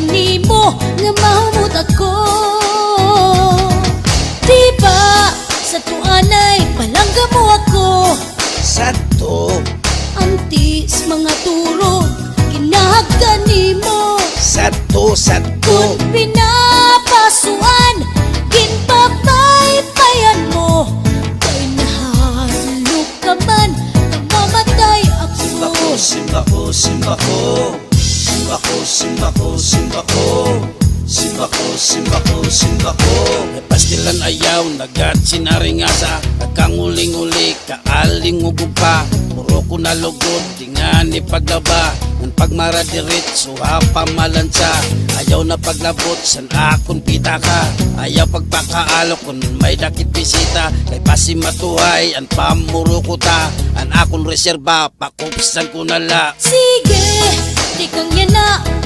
nimo nga mahumot ako. Diba sa tuanay palangga mo ako. Sato, Antis mga turo kinahagdan nimo. sato, sato. Kung pinapasuan ginpapaypayan mo, kay nahalok ka man namamatay ako. Simba ko, simba ko, simba ko, simba ko, simba ko, simba ko, simba ko, simba ko. May pastilan ayaw, nagat sinaringasa, nagkanguling-uli, kaaling ugupa. Puro ko nalugod, di nga ni paglaba. Nang pagmaradirit, suha pamalansa. Ayaw na paglabot, san akong pita ka. Ayaw pagpakaalok, kung may dakit bisita. Kay pasimatuhay, ang pamuro ko ta. Ang akong reserba, pakupsan ko nala. Sige, di kang yana